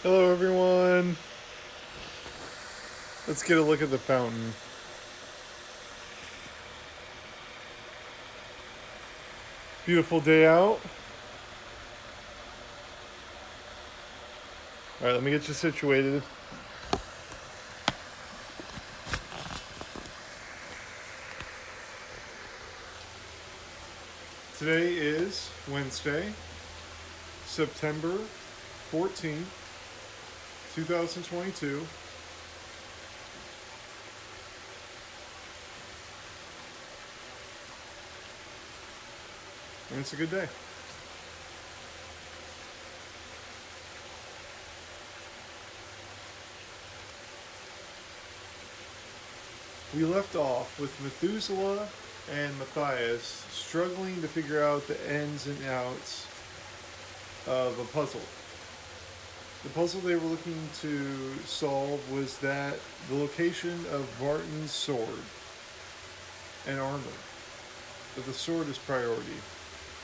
Hello, everyone. Let's get a look at the fountain. Beautiful day out. All right, let me get you situated. Today is Wednesday, September 14th, 2022, and it's a good day. We left off with Methuselah and Matthias struggling to figure out the ins and outs of a puzzle. The puzzle they were looking to solve was that the location of Martin's sword and armor. But the sword is priority.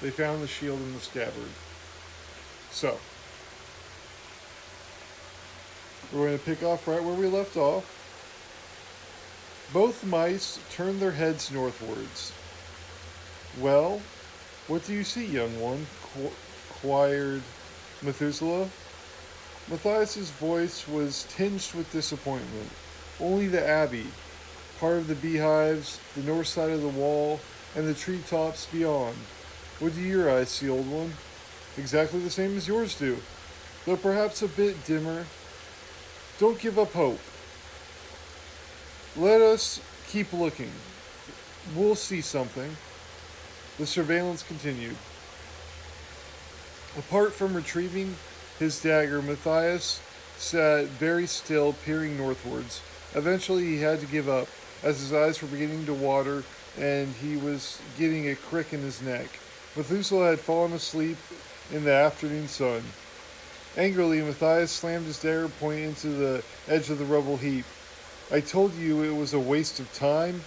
They found the shield in the scabbard. So, we're going to pick off right where we left off. Both mice turned their heads northwards. Well, what do you see, young one? Inquired Methuselah. Matthias's voice was tinged with disappointment. Only the abbey, part of the beehives, the north side of the wall, and the treetops beyond. What do your eyes see, old one? Exactly the same as yours do, though perhaps a bit dimmer. Don't give up hope. Let us keep looking. We'll see something. The surveillance continued. Apart from retrieving his dagger, Matthias sat very still, peering northwards. Eventually, he had to give up, as his eyes were beginning to water and he was getting a crick in his neck. Methuselah had fallen asleep in the afternoon sun. Angrily, Matthias slammed his dagger point into the edge of the rubble heap. I told you it was a waste of time.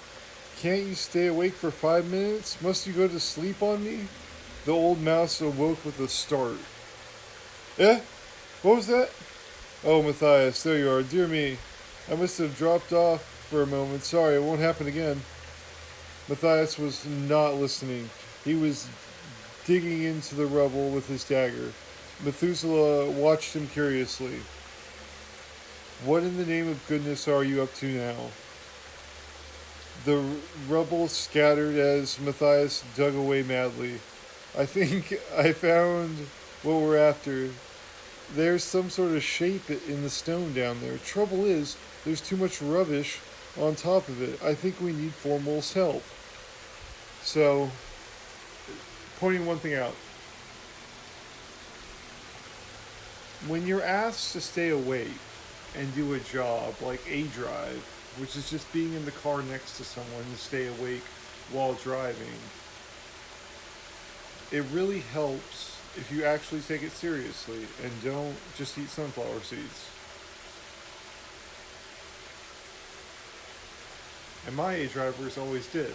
Can't you stay awake for 5 minutes? Must you go to sleep on me? The old mouse awoke with a start. Eh? What was that? Oh, Matthias, there you are. Dear me. I must have dropped off for a moment. Sorry, it won't happen again. Matthias was not listening. He was digging into the rubble with his dagger. Methuselah watched him curiously. What in the name of goodness are you up to now? The rubble scattered as Matthias dug away madly. I think I found what we're after. There's some sort of shape in the stone down there. Trouble is, there's too much rubbish on top of it. I think we need Formal's help. So, pointing one thing out. When you're asked to stay awake and do a job like a drive, which is just being in the car next to someone to stay awake while driving, it really helps if you actually take it seriously and don't just eat sunflower seeds. And my A drivers always did.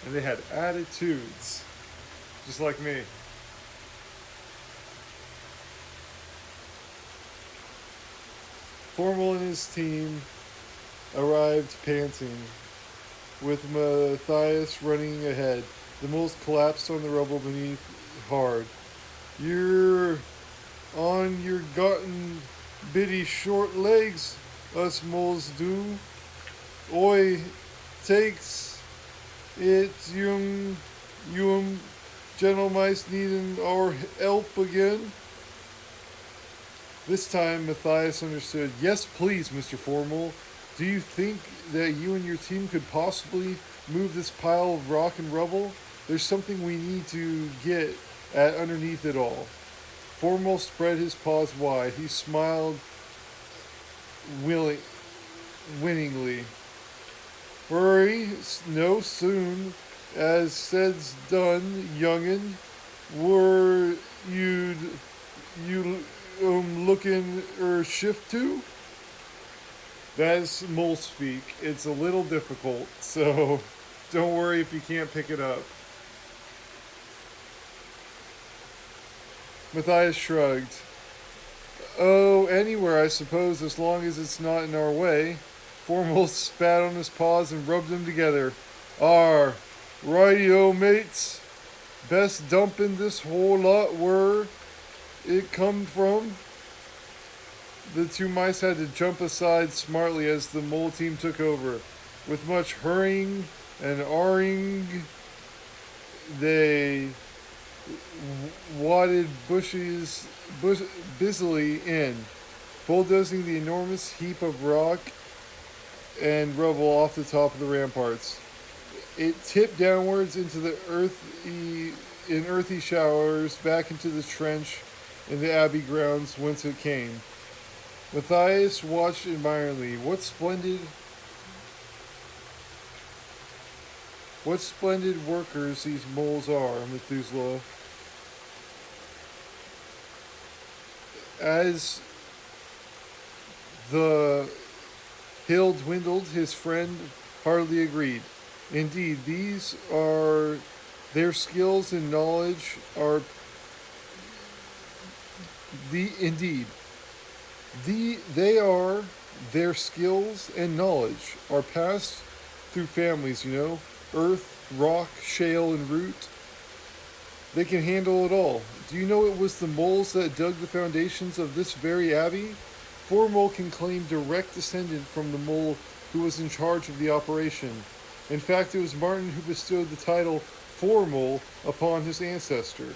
And they had attitudes, just like me. Formal and his team arrived panting, with Matthias running ahead. The moles collapsed on the rubble beneath hard. You're on your gotten bitty short legs, us moles do. Oi, takes it, you gentle mice needing our help again. This time, Matthias understood. Yes, please, Mr. Formal. Do you think that you and your team could possibly move this pile of rock and rubble? There's something we need to get at underneath it all. Formal spread his paws wide. He smiled willing, winningly. Hurry, no soon, as said's done, youngin'. Were you looking shift to? That's mole speak. It's a little difficult, so don't worry if you can't pick it up. Matthias shrugged. Oh, anywhere, I suppose, as long as it's not in our way. Formal spat on his paws and rubbed them together. Arr, righty-o, mates. Best dumpin' this whole lot where it come from. The two mice had to jump aside smartly as the mole team took over. With much hurrying and ahhing, they wadded busily in, bulldozing the enormous heap of rock and rubble off the top of the ramparts. It tipped downwards into the earthy showers back into the trench in the abbey grounds whence it came. Matthias watched admiringly. What splendid workers these moles are, Methuselah. As the hill dwindled, his friend hardly agreed. Indeed, these are their skills and knowledge are the indeed they are their skills and knowledge are passed through families, earth, rock, shale, and root. They can handle it all. Do you know it was the moles that dug the foundations of this very abbey? Four Mole can claim direct descendant from the mole who was in charge of the operation. In fact, it was Martin who bestowed the title Four Mole upon his ancestor.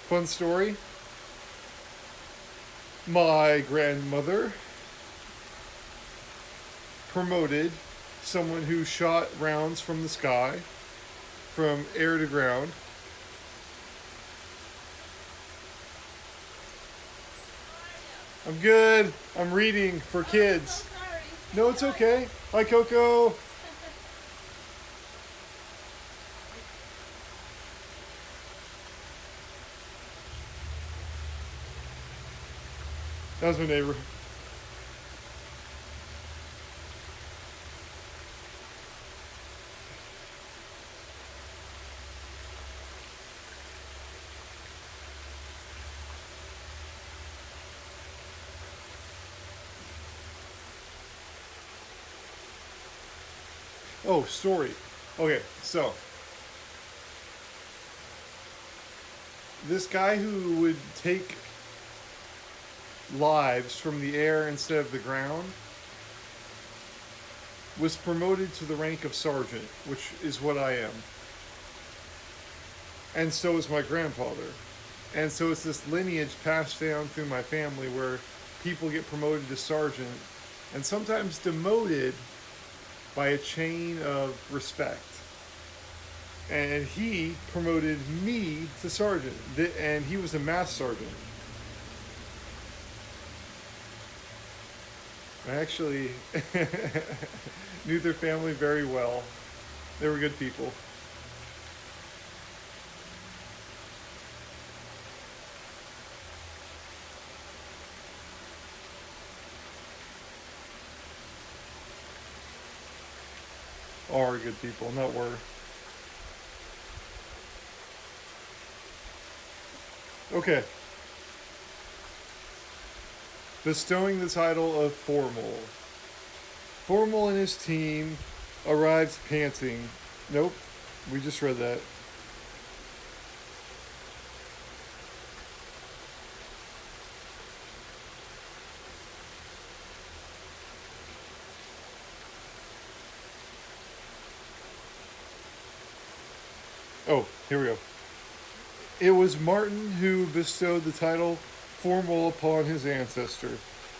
Fun story. My grandmother promoted someone who shot rounds from the sky, from air to ground. I'm good. I'm reading for kids. No, it's okay. Hi, Coco. That was my neighbor. Oh, story. Okay, so this guy who would take lives from the air instead of the ground was promoted to the rank of sergeant, which is what I am. And so is my grandfather. And so it's this lineage passed down through my family where people get promoted to sergeant and sometimes demoted by a chain of respect. And he promoted me to sergeant, and he was a mass sergeant. I actually knew their family very well. They were good people. Are good people, not were. Okay. Bestowing the title of Formal. Formal and his team arrived panting. Nope, we just read that. Oh, here we go. It was Martin who bestowed the title Formal upon his ancestor.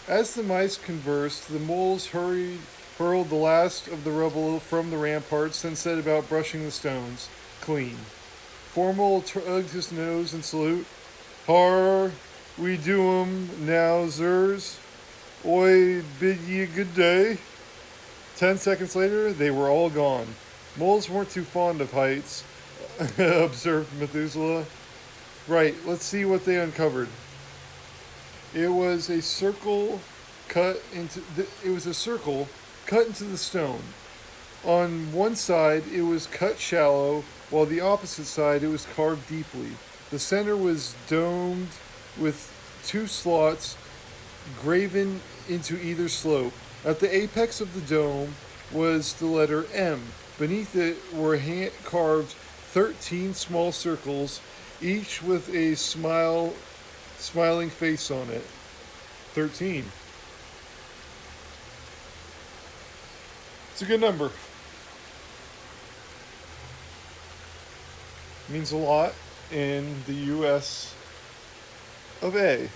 As the mice conversed, the moles hurled the last of the rubble from the ramparts, then set about brushing the stones clean. Formal tugged his nose in salute. Har, we do 'em now, sirs. Oi, bid ye a good day. 10 seconds later, they were all gone. Moles weren't too fond of heights, observed Methuselah. Right, let's see what they uncovered. It was a circle cut into the stone. On one side, it was cut shallow, while the opposite side it was carved deeply. The center was domed with two slots graven into either slope. At the apex of the dome was the letter M. Beneath it were carved 13 small circles, each with a smiling face on it. 13. It's a good number. It means a lot in the US of A.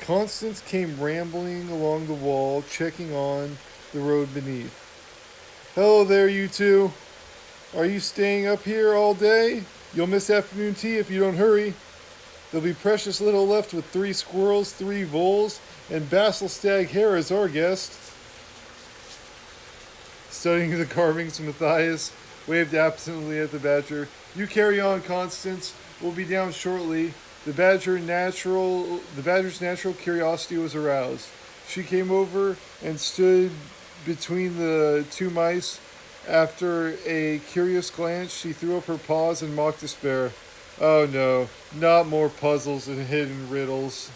Constance came rambling along the wall, checking on the road beneath. Hello there, you two. Are you staying up here all day? You'll miss afternoon tea if you don't hurry. There'll be precious little left with 3 squirrels, 3 voles, and Basil Stag Hare as our guest. Studying the carvings, Matthias waved absently at the badger. You carry on, Constance. We'll be down shortly. The badger's natural curiosity was aroused. She came over and stood between the two mice. After a curious glance, she threw up her paws in mock despair. Oh no, not more puzzles and hidden riddles.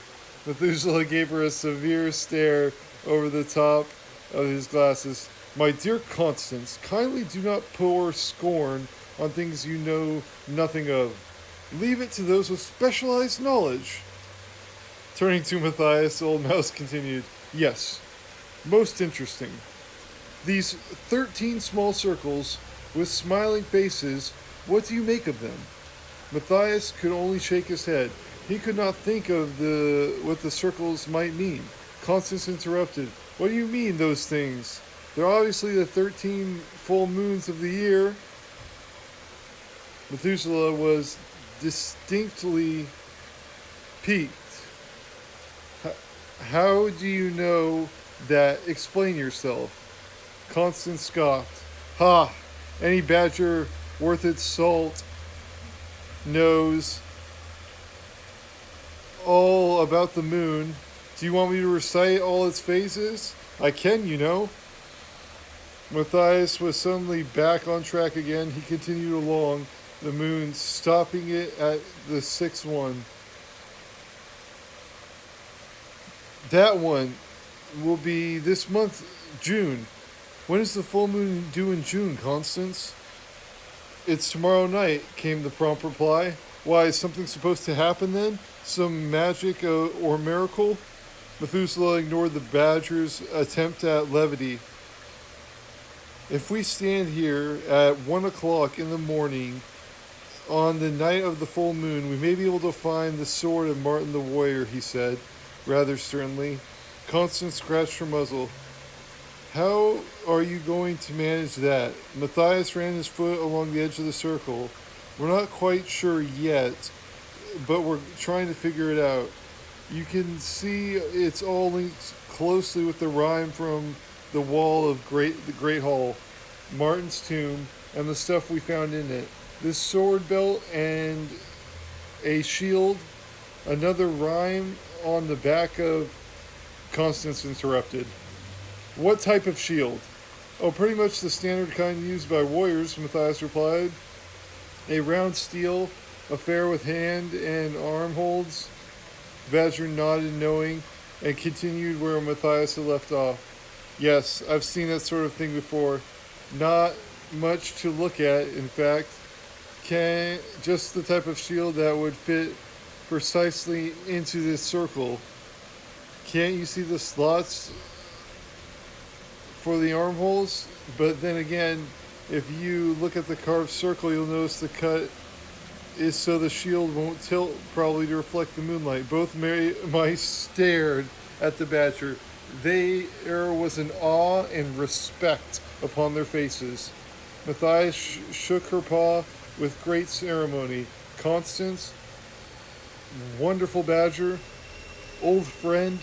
Methuselah gave her a severe stare over the top of his glasses. My dear Constance, kindly do not pour scorn on things you know nothing of. Leave it to those with specialized knowledge. Turning to Matthias, the old mouse continued, Yes, most interesting. These 13 small circles with smiling faces, what do you make of them? Matthias could only shake his head. He could not think of what the circles might mean. Constance interrupted. What do you mean, those things? They're obviously the 13 full moons of the year. Methuselah was distinctly piqued. How do you know that? Explain yourself. Constance scoffed. Ha! Any badger worth its salt knows all about the moon. Do you want me to recite all its phases? I can, you know. Matthias was suddenly back on track again. He continued along the moon, stopping it at the 6th one. That one will be this month, June. When is the full moon due in June, Constance? It's tomorrow night, came the prompt reply. Why, is something supposed to happen then? Some magic or miracle? Methuselah ignored the badger's attempt at levity. If we stand here at 1 o'clock in the morning on the night of the full moon, we may be able to find the sword of Martin the warrior, he said, rather sternly. Constance scratched her muzzle. How are you going to manage that? Matthias ran his foot along the edge of the circle. We're not quite sure yet, but we're trying to figure it out. You can see it's all linked closely with the rhyme from the wall of the Great Hall, Martin's tomb, and the stuff we found in it. This sword belt and a shield, another rhyme on the back of... Constance interrupted. What type of shield? Oh, pretty much the standard kind used by warriors, Matthias replied. A round steel affair with hand and arm holds. Badger nodded knowing and continued where Matthias had left off. Yes, I've seen that sort of thing before. Not much to look at, in fact. Just the type of shield that would fit precisely into this circle. Can't you see the slots for the armholes? But then again, if you look at the carved circle, you'll notice the cut is so the shield won't tilt, probably to reflect the moonlight. Both mice stared at the badger. There was an awe and respect upon their faces. Matthias shook her paw with great ceremony. Constance, wonderful badger, old friend,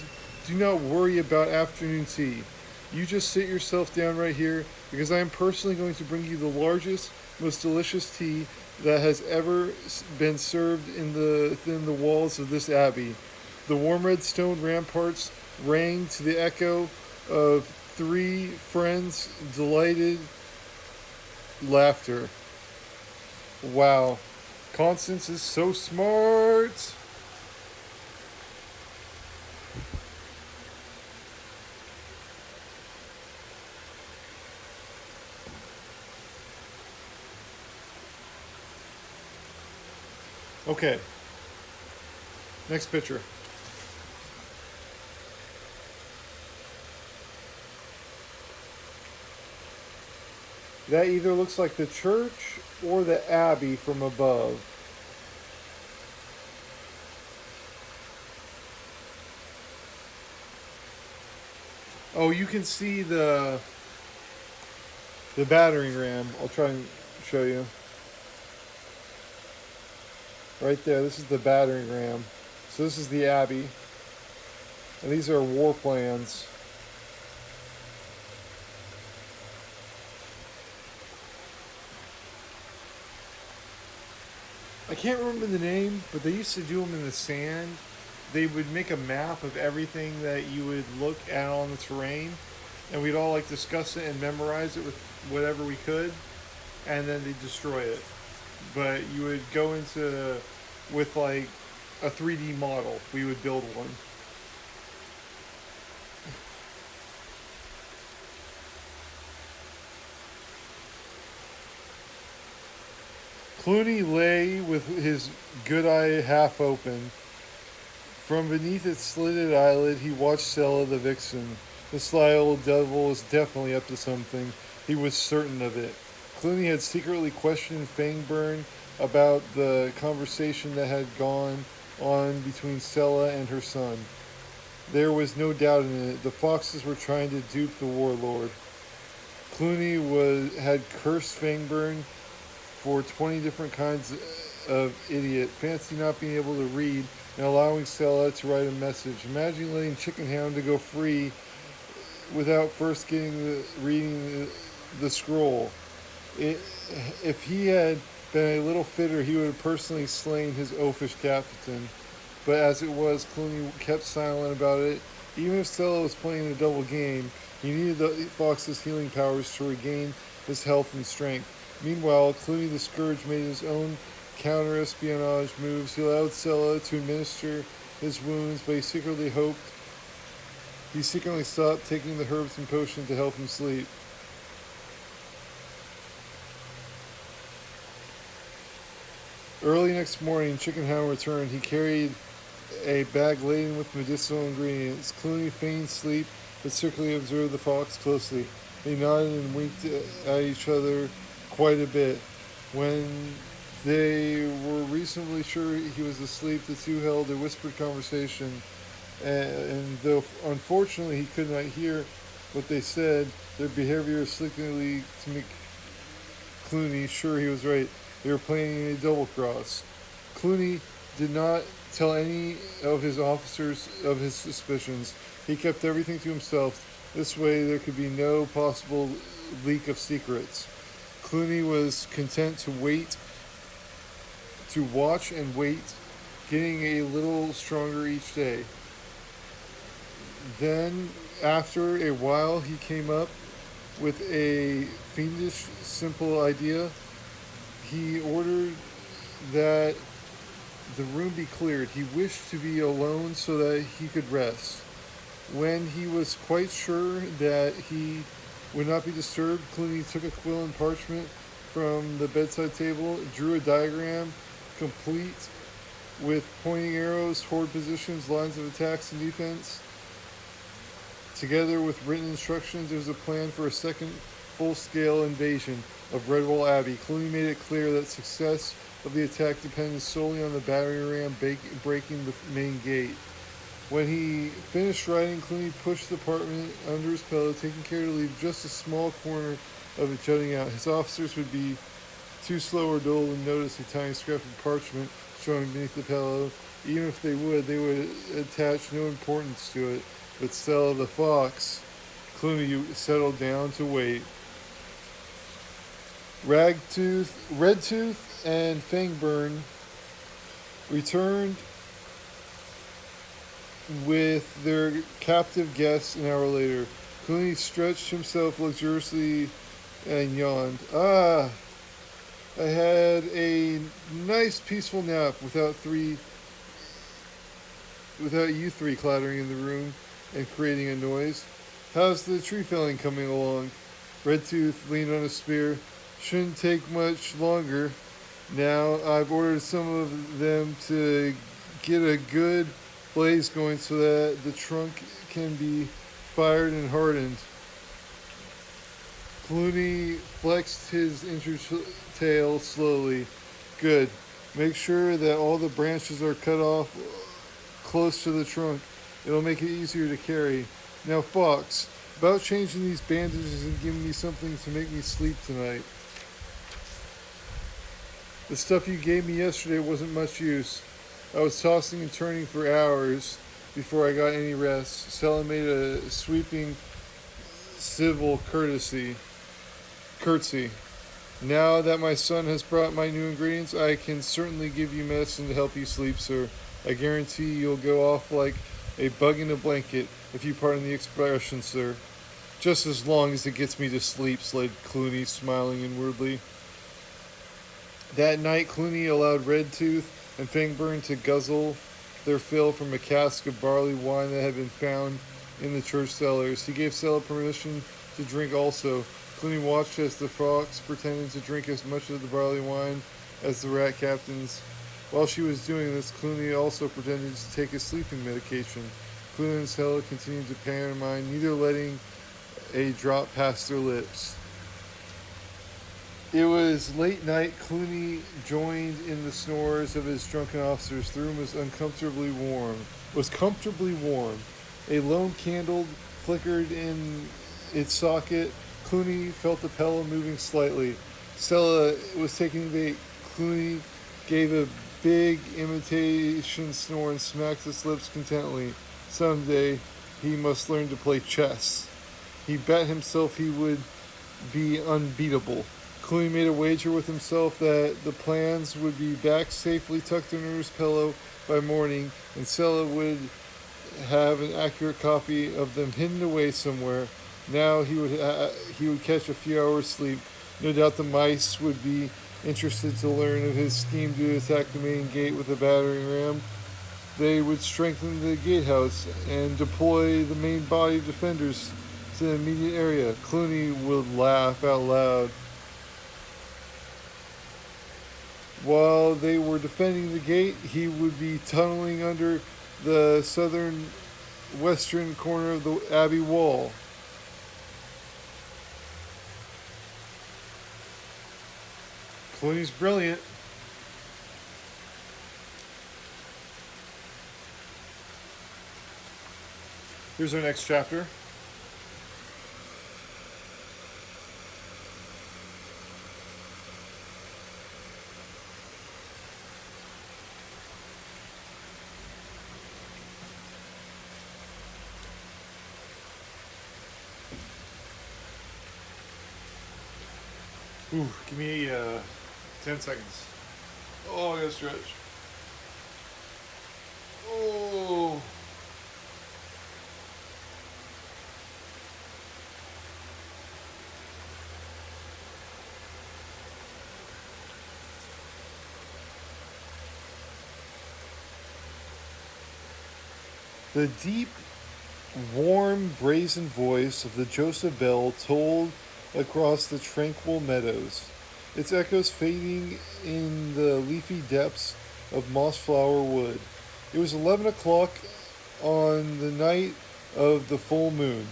do not worry about afternoon tea. You just sit yourself down right here, because I am personally going to bring you the largest, most delicious tea that has ever been served within the walls of this abbey. The warm red stone ramparts rang to the echo of 3 friends' delighted laughter. Wow. Constance is so smart. Okay, next picture. That either looks like the church or the abbey from above. Oh, you can see the battering ram. I'll try and show you. Right there, this is the battering ram. So this is the abbey. And these are war plans. I can't remember the name, but they used to do them in the sand. They would make a map of everything that you would look at on the terrain, and we'd all like discuss it and memorize it with whatever we could, and then they'd destroy it. But you would go into with like a 3D model. We would build one. Clooney lay with his good eye half open. From beneath its slitted eyelid, he watched Stella the vixen. The sly old devil was definitely up to something. He was certain of it. Clooney had secretly questioned Fangburn about the conversation that had gone on between Stella and her son. There was no doubt in it. The foxes were trying to dupe the warlord. Clooney had cursed Fangburn for 20 different kinds of idiot. Fancy not being able to read and allowing Stella to write a message. Imagine letting Chicken Hound to go free without first reading the scroll. It, if he had been a little fitter, he would have personally slain his oafish captain. But as it was, Clooney kept silent about it. Even if Stella was playing a double game, he needed the fox's healing powers to regain his health and strength. Meanwhile, Clooney the Scourge made his own counter-espionage moves. He allowed Stella to administer his wounds, but he secretly stopped taking the herbs and potion to help him sleep. Early next morning, Chicken Hound returned. He carried a bag laden with medicinal ingredients. Clooney feigned sleep, but secretly observed the fox closely. They nodded and winked at each other quite a bit. When they were reasonably sure he was asleep, the two held a whispered conversation, and though unfortunately he could not hear what they said, their behavior slickly to make Clooney sure he was right. They were planning a double cross. Clooney did not tell any of his officers of his suspicions. He kept everything to himself. This way there could be no possible leak of secrets. Clooney was content to watch and wait, getting a little stronger each day. Then, after a while, he came up with a fiendish, simple idea. He ordered that the room be cleared. He wished to be alone so that he could rest. When he was quite sure that he would not be disturbed, Clooney took a quill and parchment from the bedside table, drew a diagram complete with pointing arrows, horde positions, lines of attacks and defense. Together with written instructions, there was a plan for a second full-scale invasion of Redwall Abbey. Clooney made it clear that success of the attack depended solely on the battering ram breaking the main gate. When he finished writing, Clooney pushed the apartment under his pillow, taking care to leave just a small corner of it jutting out. His officers would be too slow or dull to notice a tiny scrap of parchment showing beneath the pillow. Even if they would attach no importance to it. But Stella the fox, Clooney settled down to wait. Redtooth, and Fangburn returned with their captive guests an hour later. Clooney stretched himself luxuriously and yawned. I had a nice peaceful nap without you three clattering in the room and creating a noise. How's the tree felling coming along? Redtooth leaned on a spear. Shouldn't take much longer. Now I've ordered some of them to get a good blaze going so that the trunk can be fired and hardened. Clooney flexed his injured tail slowly. Good. Make sure that all the branches are cut off close to the trunk. It'll make it easier to carry. Now, Fox, about changing these bandages and giving me something to make me sleep tonight. The stuff you gave me yesterday wasn't much use. I was tossing and turning for hours before I got any rest. Stella made a sweeping civil curtsy. Now that my son has brought my new ingredients, I can certainly give you medicine to help you sleep, sir. I guarantee you'll go off like a bug in a blanket, if you pardon the expression, sir. Just as long as it gets me to sleep, said Clooney, smiling inwardly. That night, Clooney allowed Redtooth and Fangburn to guzzle their fill from a cask of barley wine that had been found in the church cellars. He gave Stella permission to drink also. Clooney watched as the fox pretended to drink as much of the barley wine as the rat captains. While she was doing this, Clooney also pretended to take his sleeping medication. Clooney and Stella continued to pantomime, neither letting a drop pass their lips. It was late night. Clooney joined in the snores of his drunken officers. The room was comfortably warm. A lone candle flickered in its socket. Clooney felt the pillow moving slightly. Stella was taking the bait. Clooney gave a big imitation snore and smacked his lips contentedly. Someday he must learn to play chess. He bet himself he would be unbeatable. Clooney made a wager with himself that the plans would be back safely tucked under his pillow by morning, and Stella would have an accurate copy of them hidden away somewhere. Now he would catch a few hours' sleep. No doubt the mice would be interested to learn of his scheme to attack the main gate with a battering ram. They would strengthen the gatehouse and deploy the main body of defenders to the immediate area. Clooney would laugh out loud. While they were defending the gate, he would be tunneling under the western corner of the Abbey wall. Clooney's brilliant. Here's our next chapter. Ooh, give me 10 seconds. Oh, I gotta stretch. Oh. The deep, warm, brazen voice of the Joseph Bell tolled across the tranquil meadows, its echoes fading in the leafy depths of Mossflower Wood. It was 11 o'clock on the night of the full moon.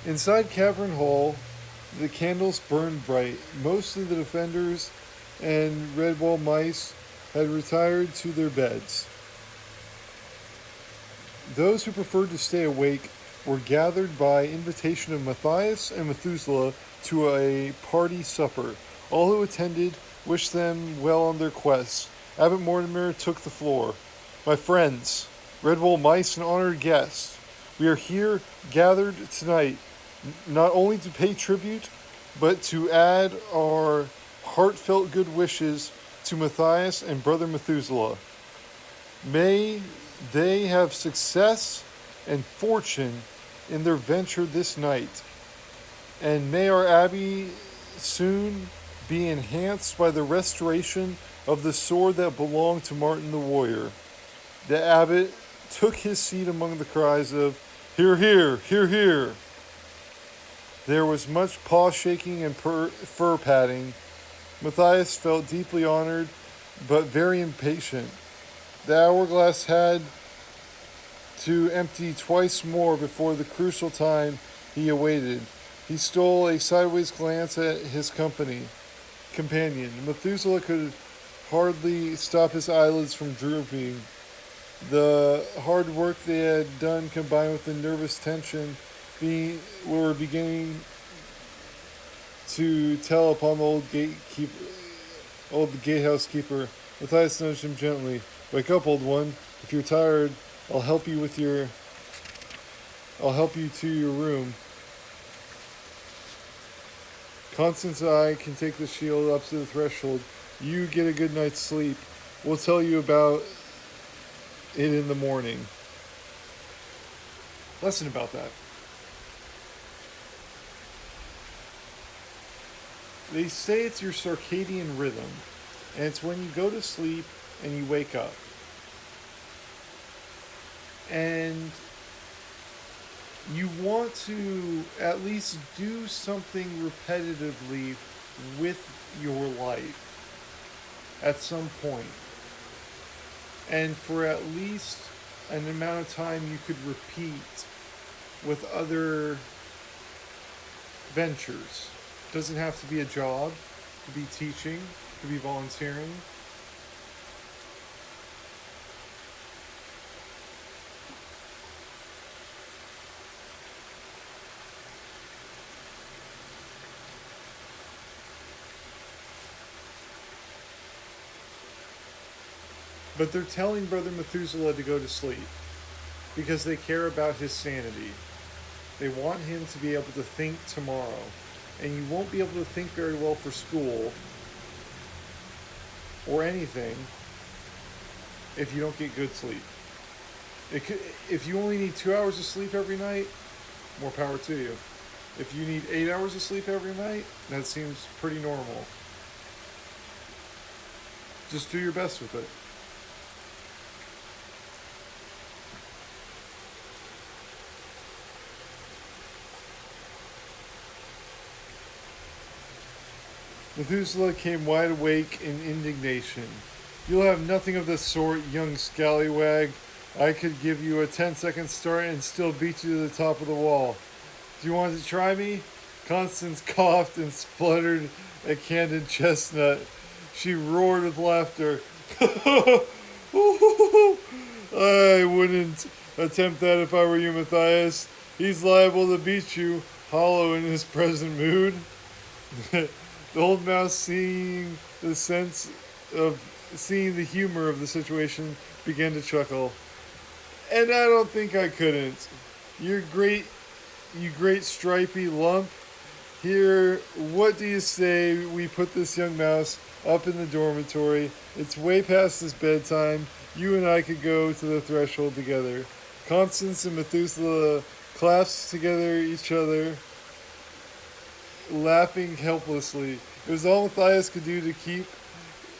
Inside Cavern Hall, the candles burned bright. Most of the defenders and Redwall mice had retired to their beds. Those who preferred to stay awake were gathered by invitation of Matthias and Methuselah to a party supper. All who attended wished them well on their quest. Abbot Mortimer took the floor. My friends, Redwall mice and honored guests, we are here gathered tonight not only to pay tribute, but to add our heartfelt good wishes to Matthias and Brother Methuselah. May they have success and fortune in their venture this night, and may our abbey soon be enhanced by the restoration of the sword that belonged to Martin the warrior. The abbot took his seat among the cries of, "Hear, hear, hear, hear." There was much paw shaking and fur patting. Matthias felt deeply honored, but very impatient. The hourglass had to empty twice more before the crucial time he awaited. He stole a sideways glance at his companion. Methuselah could hardly stop his eyelids from drooping. The hard work they had done, combined with the nervous tension, were beginning to tell upon the old gatehouse keeper. Matthias nudged him gently. "Wake up, old one. If you're tired, I'll help you to your room. Constance and I can take the shield up to the threshold. You get a good night's sleep. We'll tell you about it in the morning." Lesson about that. They say it's your circadian rhythm, and it's when you go to sleep and you wake up. And you want to at least do something repetitively with your life at some point. And for at least an amount of time you could repeat with other ventures. It doesn't have to be a job, it could be teaching, it could be volunteering. But they're telling Brother Methuselah to go to sleep because they care about his sanity. They want him to be able to think tomorrow. And you won't be able to think very well for school or anything if you don't get good sleep. If you only need 2 hours of sleep every night, more power to you. If you need 8 hours of sleep every night, that seems pretty normal. Just do your best with it. Methuselah came wide awake in indignation. "You'll have nothing of the sort, young scallywag. I could give you a 10-second start and still beat you to the top of the wall. Do you want to try me?" Constance coughed and spluttered a candied chestnut. She roared with laughter. "I wouldn't attempt that if I were you, Matthias. He's liable to beat you, hollow in his present mood." The old mouse, seeing the humor of the situation, began to chuckle. "And I don't think I couldn't. You great stripy lump. Here, what do you say we put this young mouse up in the dormitory? It's way past his bedtime. You and I could go to the threshold together." Constance and Methuselah clasped together each other, laughing helplessly. It was all Matthias could do to keep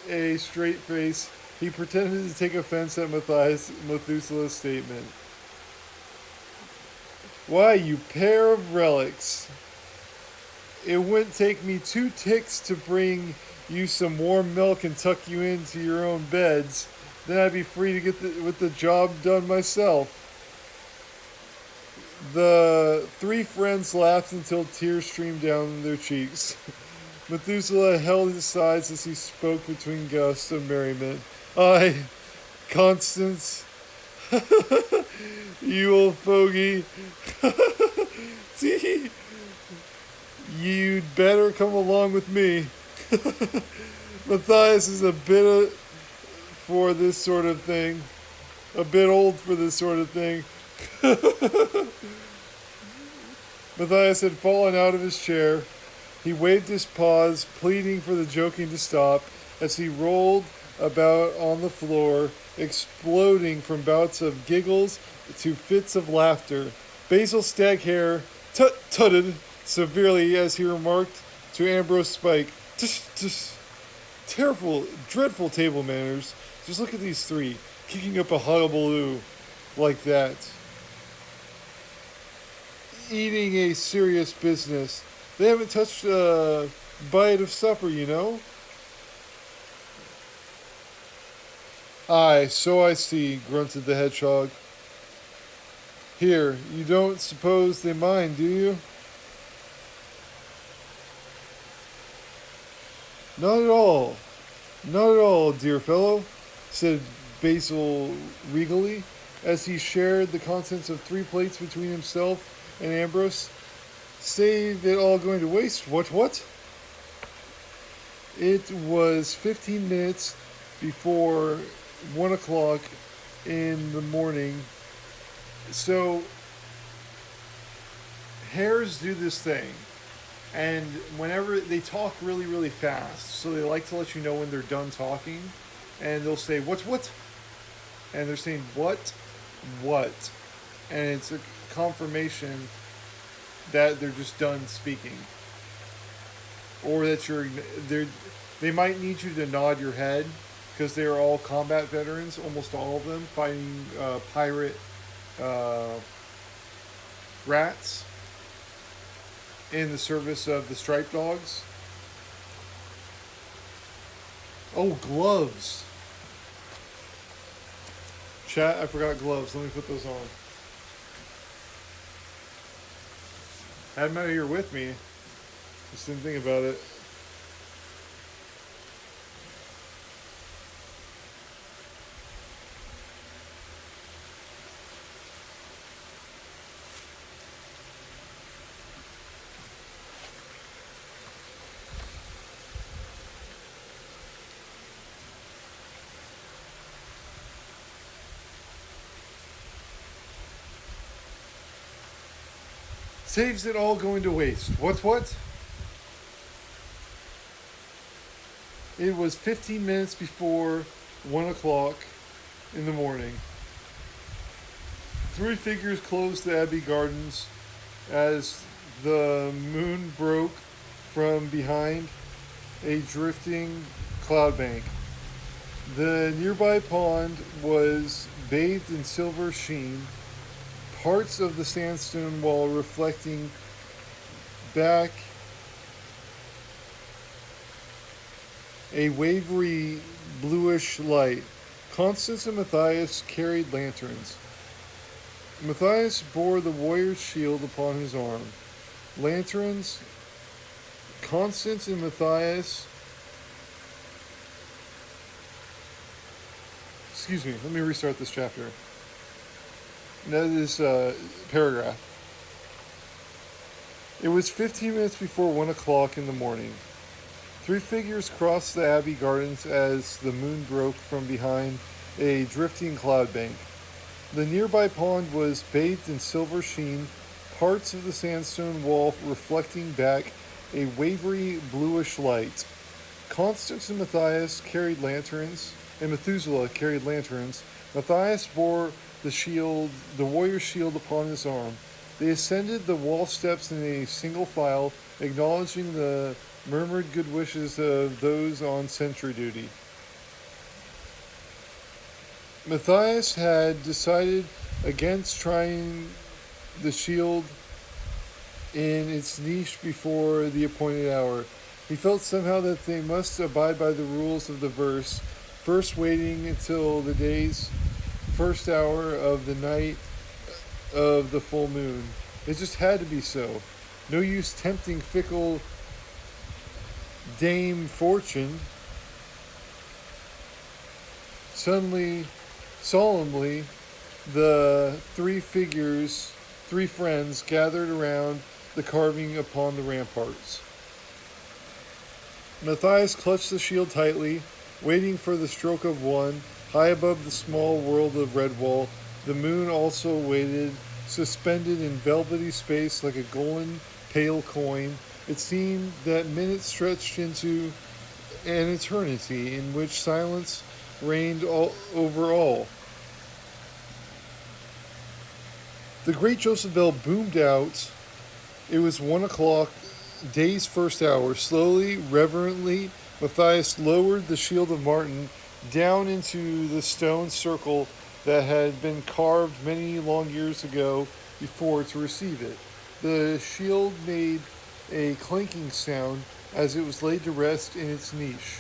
a straight face. He pretended to take offense at Methuselah's statement. "Why, you pair of relics. It wouldn't take me 2 ticks to bring you some warm milk and tuck you into your own beds. Then I'd be free to get with the job done myself." The 3 friends laughed until tears streamed down their cheeks. Methuselah held his sides as he spoke between gusts of merriment. "I, Constance, you old fogey, you'd better come along with me. Matthias is a bit for this sort of thing, a bit old for this sort of thing." Matthias had fallen out of his chair. He waved his paws, pleading for the joking to stop, as he rolled about on the floor, exploding from bouts of giggles to fits of laughter. Basil Staghair tut-tutted severely as he remarked to Ambrose Spike, Just terrible, dreadful table manners. Just look at these three kicking up a hullabaloo like that, eating a serious business. They haven't touched a bite of supper, you know? Aye, so I see, grunted the hedgehog. Here, you don't suppose they mind, do you? Not at all. Not at all, dear fellow, said Basil regally, as he shared the contents of three plates between himself and Ambrose. Save it all going to waste. What? It was 15 minutes before 1 o'clock in the morning. So, hares do this thing. And whenever they talk really, really fast, so they like to let you know when they're done talking. And they'll say, what? And they're saying, what? And it's a confirmation that they're just done speaking. Or that they might need you to nod your head because they are all combat veterans, almost all of them, fighting pirate rats in the service of the striped dogs. Oh, gloves. Chat, I forgot gloves. Let me put those on. Had them out here with me. Just didn't think about it. Saves it all going to waste. What? It was 15 minutes before 1 o'clock in the morning. Three figures closed the Abbey Gardens as the moon broke from behind a drifting cloud bank. The nearby pond was bathed in silver sheen, parts of the sandstone wall reflecting back a wavery bluish light. Constance and Matthias carried lanterns. Matthias bore the warrior's shield upon his arm. Lanterns. Constance and Matthias. Excuse me, let me restart this chapter. This paragraph. It was 15 minutes before 1 o'clock in the morning. Three figures crossed the Abbey Gardens as the moon broke from behind a drifting cloud bank. The nearby pond was bathed in silver sheen, parts of the sandstone wall reflecting back a wavery bluish light. Constance and Matthias carried lanterns, and Methuselah carried lanterns. Matthias bore the warrior's shield upon his arm. They ascended the wall steps in a single file, acknowledging the murmured good wishes of those on sentry duty. Matthias had decided against trying the shield in its niche before the appointed hour. He felt somehow that they must abide by the rules of the verse, first waiting until the day's first hour of the night of the full moon. It just had to be so. No use tempting fickle Dame Fortune. Solemnly, the three friends gathered around the carving upon the ramparts. Matthias clutched the shield tightly, waiting for the stroke of one. High above the small world of Redwall, the moon also waited, suspended in velvety space like a golden pale coin. It seemed that minutes stretched into an eternity in which silence reigned over all. The great Joseph bell boomed out. It was 1 o'clock Day's first hour. Slowly, reverently, Matthias lowered the shield of Martin down into the stone circle that had been carved many long years ago before to receive it. The shield made a clanking sound as it was laid to rest in its niche.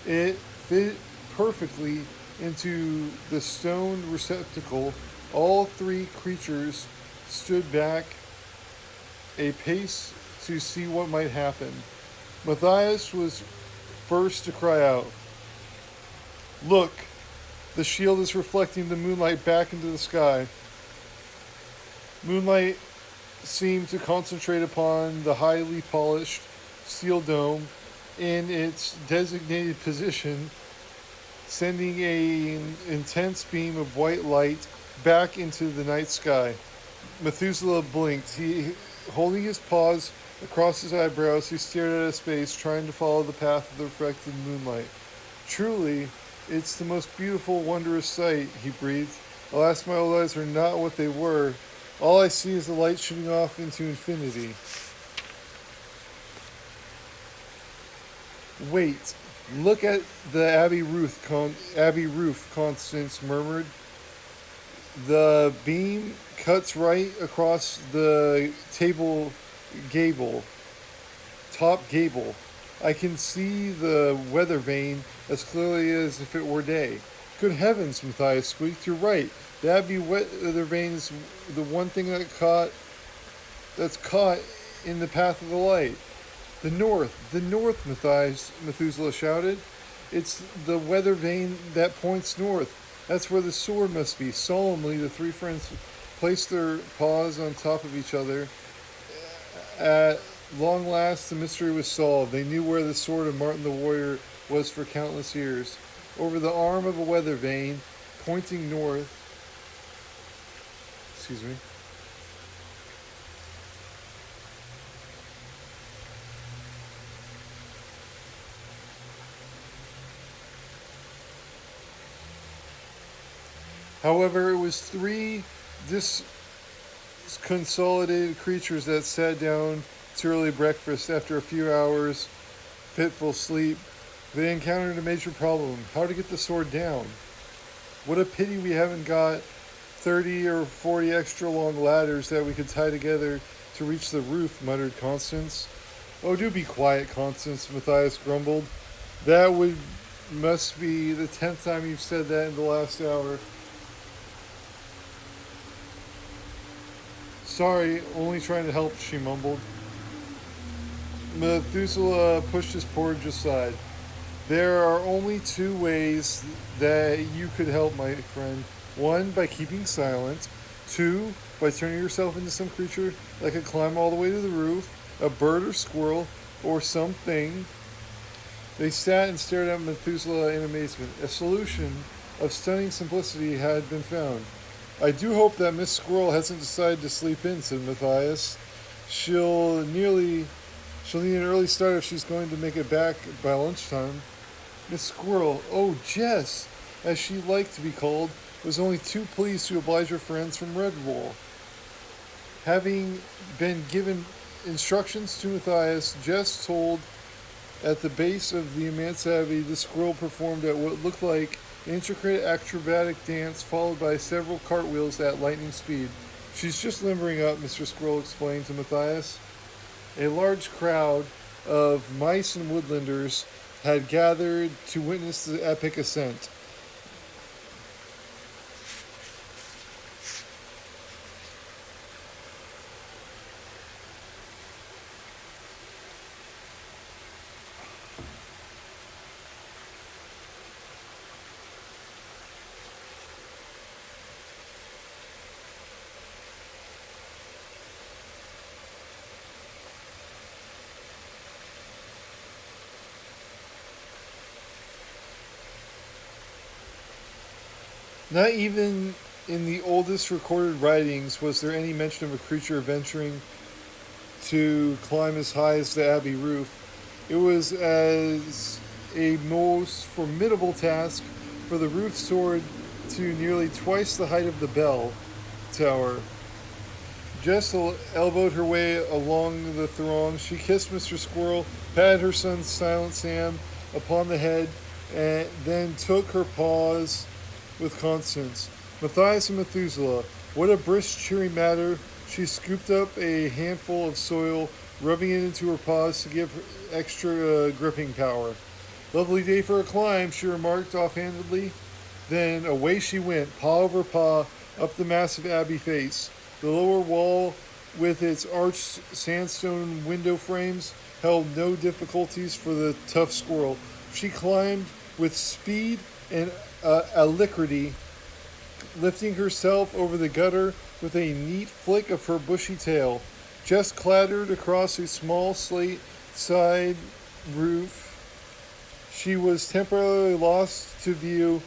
It fit perfectly into the stone receptacle. All three creatures stood back a pace to see what might happen. Matthias was first to cry out, "Look! The shield is reflecting the moonlight back into the sky." Moonlight seemed to concentrate upon the highly polished steel dome in its designated position, sending an intense beam of white light back into the night sky. Methuselah blinked. Holding his paws across his eyebrows, he stared at space, trying to follow the path of the reflected moonlight. "Truly, it's the most beautiful, wondrous sight," he breathed. "Alas, my old eyes are not what they were. All I see is the light shooting off into infinity." "Wait, look at the Abbey roof," Constance murmured. "The beam cuts right across the table gable, top gable. I can see the weather vane as clearly as if it were day." "Good heavens," Matthias squeaked. "You're right. The Abbey weather vane is the one thing that's caught in the path of the light." The north," Methuselah shouted. "It's the weather vane that points north. That's where the sword must be." Solemnly, the three friends placed their paws on top of each other. At long last, the mystery was solved. They knew where the sword of Martin the warrior was for countless years. Over the arm of a weather vane, pointing north. Excuse me. However, it was three disconsolidated creatures that sat down to early breakfast. After a few hours fitful sleep, they encountered a major problem: how to get the sword down. "What a pity we haven't got 30 or 40 extra long ladders that we could tie together to reach the roof," muttered Constance. "Oh, do be quiet, Constance," Matthias grumbled. "That would must be the 10th time you've said that in the last hour." "Sorry, only trying to help," she mumbled. Methuselah pushed his porridge aside. "There are only two ways that you could help, my friend. One, by keeping silent. Two, by turning yourself into some creature that could climb all the way to the roof, a bird or squirrel, or something." They sat and stared at Methuselah in amazement. A solution of stunning simplicity had been found. "I do hope that Miss Squirrel hasn't decided to sleep in," said Matthias. She'll need an early start if she's going to make it back by lunchtime." Miss Squirrel, oh, Jess, as she liked to be called, was only too pleased to oblige her friends from Redwall. Having been given instructions to Matthias, Jess told at the base of the immense abbey, the squirrel performed at what looked like an intricate acrobatic dance followed by several cartwheels at lightning speed. "She's just limbering up," Mr. Squirrel explained to Matthias. A large crowd of mice and woodlanders had gathered to witness the epic ascent. Not even in the oldest recorded writings was there any mention of a creature venturing to climb as high as the abbey roof. It was as a most formidable task, for the roof soared to nearly twice the height of the bell tower. Jess elbowed her way along the throng. She kissed Mr. Squirrel, patted her son Silent Sam upon the head, and then took her paws with Constance. Matthias and Methuselah, what a brisk, cheery matter. She scooped up a handful of soil, rubbing it into her paws to give her extra gripping power. Lovely day for a climb, she remarked offhandedly. Then away she went, paw over paw, up the massive Abbey face. The lower wall, with its arched sandstone window frames, held no difficulties for the tough squirrel. She climbed with speed and alacrity, lifting herself over the gutter with a neat flick of her bushy tail. Jess clattered across a small slate side roof. She was temporarily lost to view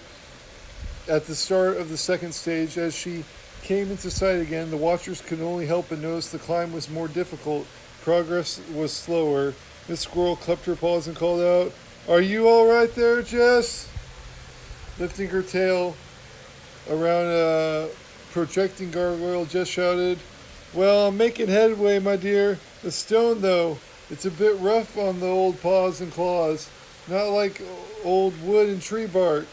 at the start of the second stage. As she came into sight again, the watchers could only help but notice the climb was more difficult. Progress was slower. Miss Squirrel clapped her paws and called out, "Are you all right there, Jess?" Lifting her tail around a projecting gargoyle, Jess shouted, "Well, I'm making headway, my dear. The stone, though, it's a bit rough on the old paws and claws. Not like old wood and tree bark."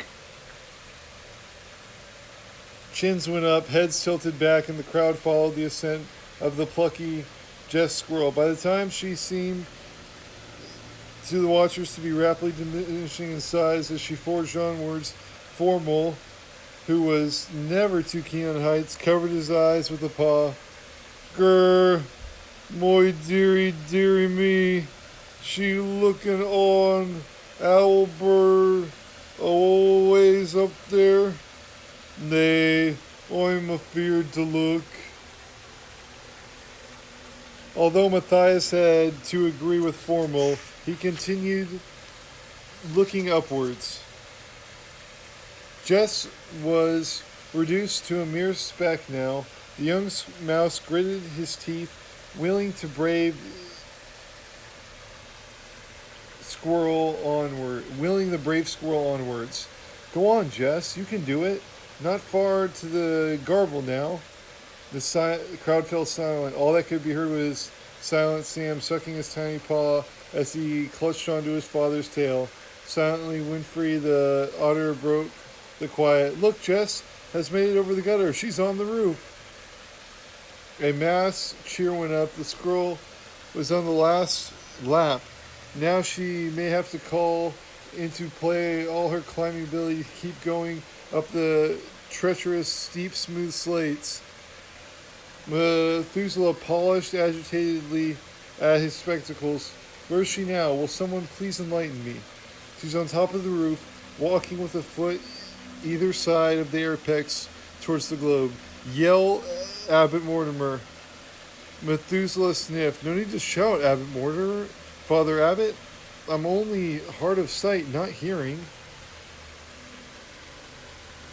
Chins went up, heads tilted back, and the crowd followed the ascent of the plucky Jess Squirrel. By the time she seemed to the watchers to be rapidly diminishing in size as she forged onwards, Formal, who was never too keen on heights, covered his eyes with a paw. "Grr, my dearie, dearie me, she looking on, owl bird, always up there. Nay, I'm afeard to look." Although Matthias had to agree with Formal, he continued looking upwards. Jess was reduced to a mere speck now. The young mouse gritted his teeth, willing to brave willing the brave squirrel onwards. "Go on, Jess, you can do it. Not far to the garble now." The crowd fell silent. All that could be heard was Silent Sam sucking his tiny paw as he clutched onto his father's tail. Silently, Winfrey the otter broke the quiet. "Look, Jess has made it over the gutter. She's on the roof." A mass cheer went up. The squirrel was on the last lap. Now she may have to call into play all her climbing ability to keep going up the treacherous, steep, smooth slates. Methuselah polished agitatedly at his spectacles. "Where's she now? Will someone please enlighten me?" "She's on top of the roof, walking with a foot either side of the apex towards the globe. Yell, Abbot Mortimer." Methuselah sniffed. "No need to shout, Abbot Mortimer. Father Abbot, I'm only hard of sight, not hearing."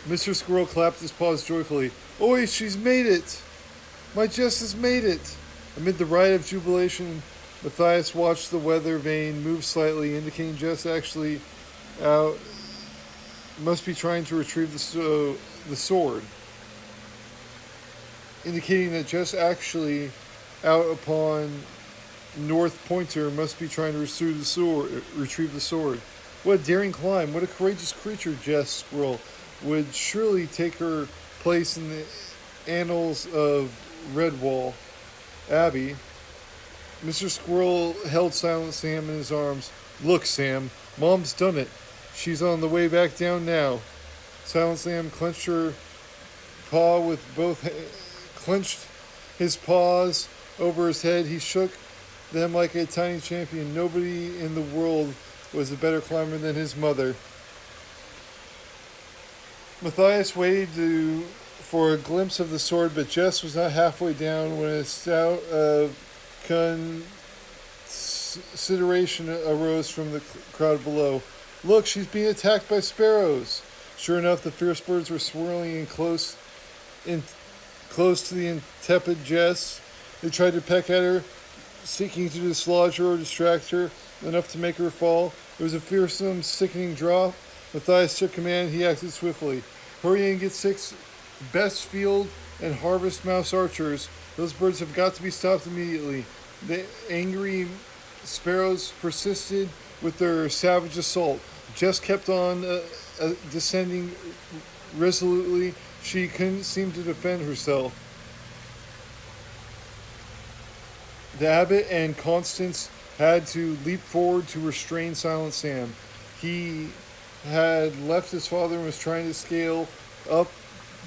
Mr. Squirrel clapped his paws joyfully. "Oi, she's made it! My Jess has made it!" Amid the riot of jubilation, Matthias watched the weather vane move slightly, indicating Jess actually out must be trying to retrieve the sword. Indicating that Jess actually out upon North Pointer must be trying to retrieve the sword. What a daring climb! What a courageous creature, Jess Squirrel would surely take her place in the annals of Redwall Abbey. Mr. Squirrel held Silent Sam in his arms. "Look, Sam, Mom's done it. She's on the way back down now." Silent Sam clenched his paws over his head. He shook them like a tiny champion. Nobody in the world was a better climber than his mother. Matthias waited for a glimpse of the sword, but Jess was not halfway down when a shout of consideration arose from the crowd below. "Look, she's being attacked by sparrows." Sure enough, the fierce birds were swirling in close to the intrepid Jess. They tried to peck at her, seeking to dislodge her or distract her, enough to make her fall. It was a fearsome, sickening drop. Matthias took command. He acted swiftly. "Hurry and get 6 best field and harvest mouse archers. Those birds have got to be stopped immediately. The angry sparrows persisted with their savage assault. Jess kept on descending resolutely. She couldn't seem to defend herself. The abbot and Constance had to leap forward to restrain Silent Sam. He had left his father and was trying to scale up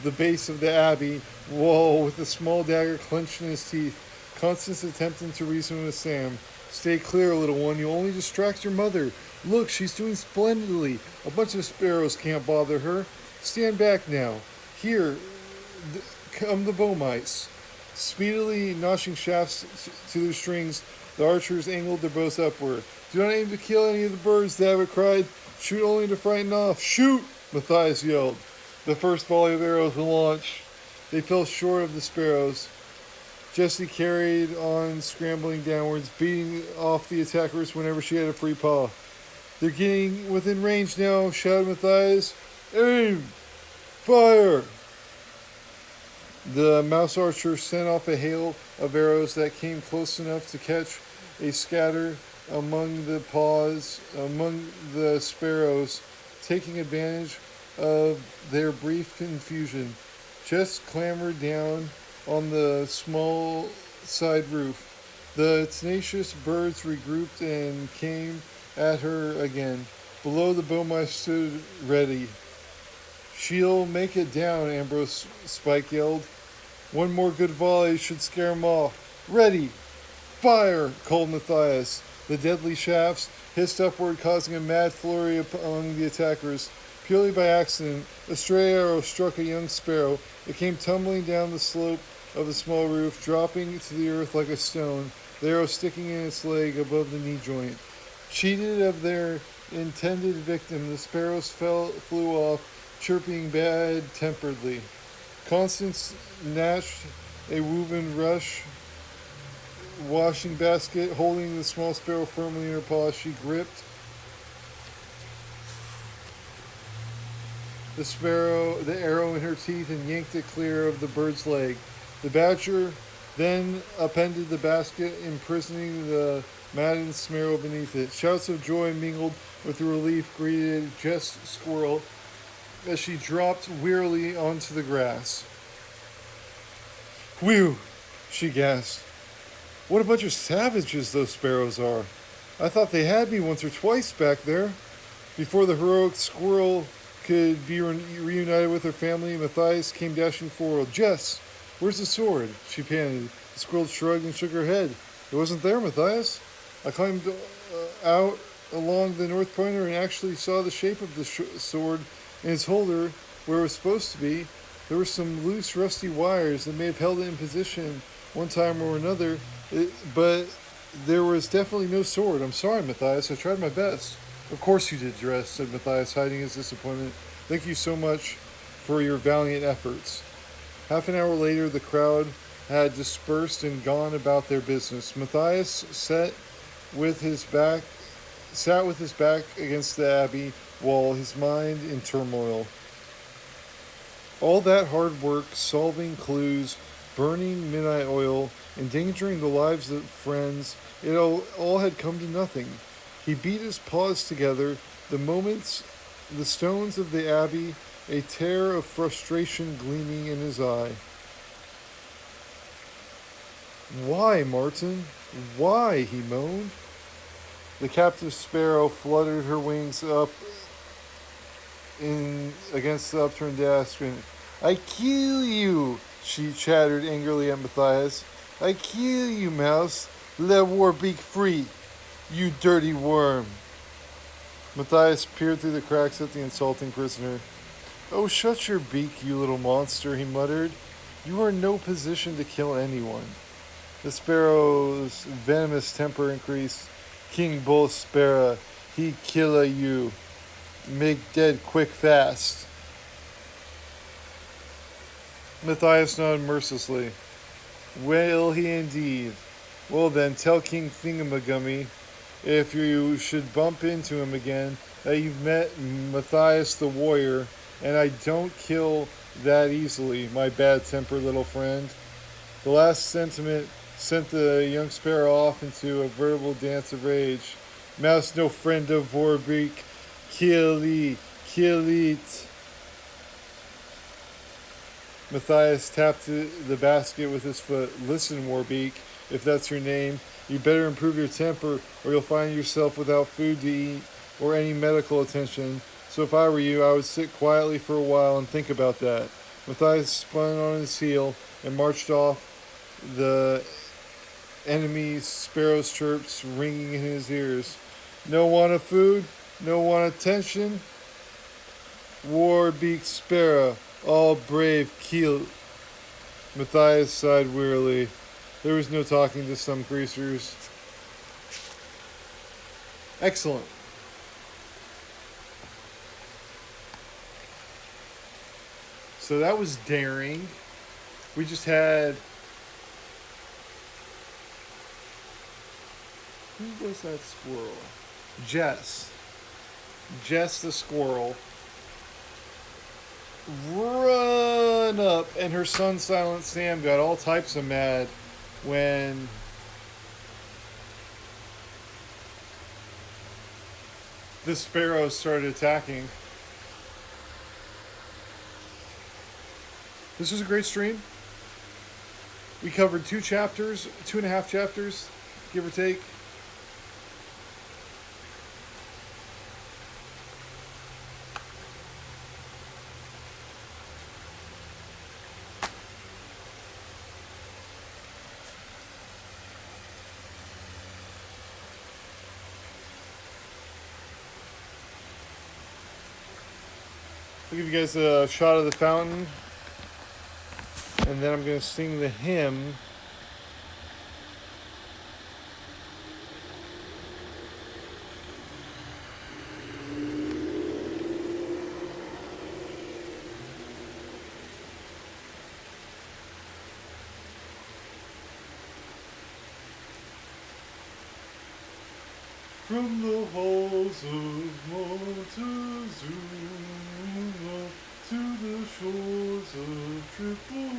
the base of the abbey wall with a small dagger clenched in his teeth. Constance attempted to reason with Sam. Stay clear, little one. You'll only distract your mother. Look, she's doing splendidly. A bunch of sparrows can't bother her. Stand back now. Here, come the bow mice. Speedily notching shafts to their strings, the archers angled their bows upward. Do not aim to kill any of the birds, the abbot cried. Shoot only to frighten off. Shoot! Matthias yelled. The first volley of arrows was launched. They fell short of the sparrows. Jessie carried on, scrambling downwards, beating off the attackers whenever she had a free paw. They're getting within range now, shouted Matthias. Aim! Fire! The mouse archer sent off a hail of arrows that came close enough to catch a scatter among the sparrows, taking advantage of their brief confusion. Jess clambered down on the small side roof. The tenacious birds regrouped and came at her again. Below, the bowmice stood ready. She'll make it down, Ambrose Spike yelled. One more good volley should scare him off. Ready! Fire! Called Matthias. The deadly shafts hissed upward, causing a mad flurry among the attackers. Purely by accident, a stray arrow struck a young sparrow. It came tumbling down the slope of the small roof, dropping to the earth like a stone, the arrow sticking in its leg above the knee joint. Cheated of their intended victim, the sparrows flew off, chirping bad-temperedly. Constance snatched a woven rush washing basket, holding the small sparrow firmly in her paws. She gripped the arrow in her teeth, and yanked it clear of the bird's leg. The badger then upended the basket, imprisoning the maddened sparrow beneath it. Shouts of joy mingled with the relief greeted Jess Squirrel as she dropped wearily onto the grass. Whew, she gasped. What a bunch of savages those sparrows are. I thought they had me once or twice back there. Before the heroic squirrel could be reunited with her family, Matthias came dashing forward. Jess, where's the sword? She panted. The squirrel shrugged and shook her head. It wasn't there, Matthias. I climbed out along the north pointer and actually saw the shape of the sword in its holder where it was supposed to be. There were some loose, rusty wires that may have held it in position one time or another, but there was definitely no sword. I'm sorry, Matthias. I tried my best. Of course you did, Jess, said Matthias, hiding his disappointment. Thank you so much for your valiant efforts. Half an hour later, the crowd had dispersed and gone about their business. Matthias sat with his back against the abbey wall, his mind in turmoil. All that hard work, solving clues, burning midnight oil, endangering the lives of friends, it all had come to nothing. He beat his paws together, the stones of the abbey, a tear of frustration gleaming in his eye. Why, Martin? Why? He moaned. The captive sparrow fluttered her wings up against the upturned desk, and I kill you, she chattered angrily at Matthias. I kill you, mouse. Let Warbeak free, you dirty worm. Matthias peered through the cracks at the insulting prisoner. Oh, shut your beak, you little monster, he muttered. You are in no position to kill anyone. The sparrow's venomous temper increased. King Bull Sparrow, he killa you. Make dead quick fast. Matthias nodded mercilessly. Will he indeed? Well then, tell King Thingamagummy, if you should bump into him again, that you've met Matthias the warrior, and I don't kill that easily, my bad-tempered little friend. The last sentiment sent the young sparrow off into a veritable dance of rage. Mouse no friend of Warbeak. Kill it. Matthias tapped the basket with his foot. Listen, Warbeak, if that's your name, you better improve your temper or you'll find yourself without food to eat or any medical attention. So if I were you, I would sit quietly for a while and think about that. Matthias spun on his heel and marched off, the enemy sparrow's chirps ringing in his ears. No want of food? No want attention? Warbeak sparrow, all brave killed. Matthias sighed wearily. There was no talking to some greasers. Excellent. So that was daring. We just had... Who was that squirrel? Jess. Jess the squirrel. Run up, and her son Silent Sam got all types of mad when the sparrows started attacking. This was a great stream. We covered 2.5 chapters, give or take. I'll give you guys a shot of the fountain, and then I'm going to sing the hymn. From the halls of Montezuma to the shores of Tripoli,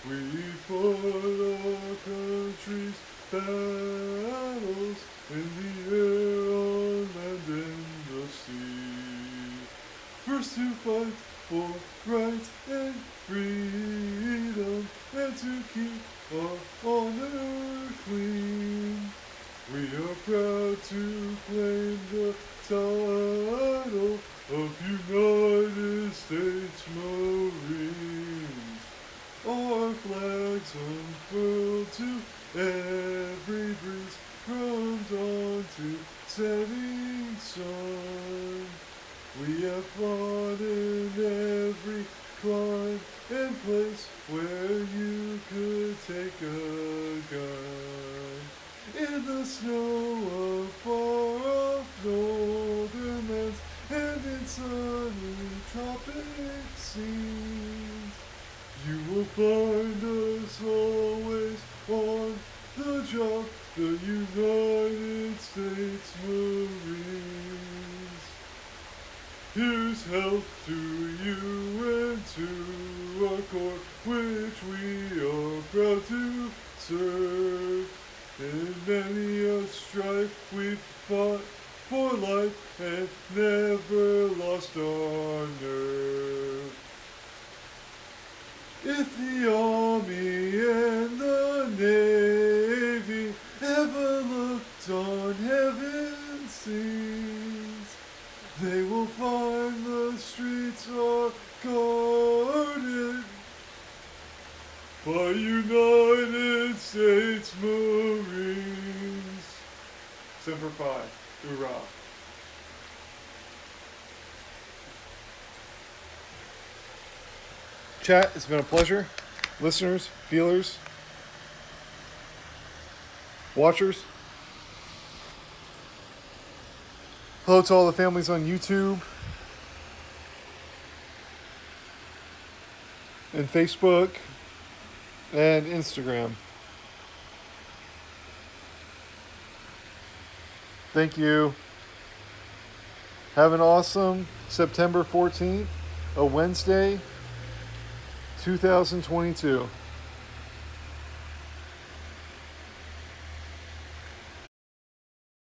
we fought our country's battles in the air, on land, and the sea. First to fight for right and freedom, and to keep our honor clean. We are proud to claim the title of United States Marines. Our flags unfurled to every breeze, from dawn to setting sun. We have fought in every clime and place where you could take a gun. In the snow of far-off northern lands, and in sunny tropic scenes, you will find us always on the job, the United States Marines. Here's health to you and to our corps, which we are proud to serve. In many a strife we've fought for life and never lost our nerve. If the Army and the Navy ever looked on heaven's scenes, they will find the streets are guarded by United States Marines. Semper Fi. Hoorah. Chat, it's been a pleasure. Listeners, feelers, watchers. Hello to all the families on YouTube and Facebook and Instagram. Thank you. Have an awesome September 14th, a Wednesday, 2022.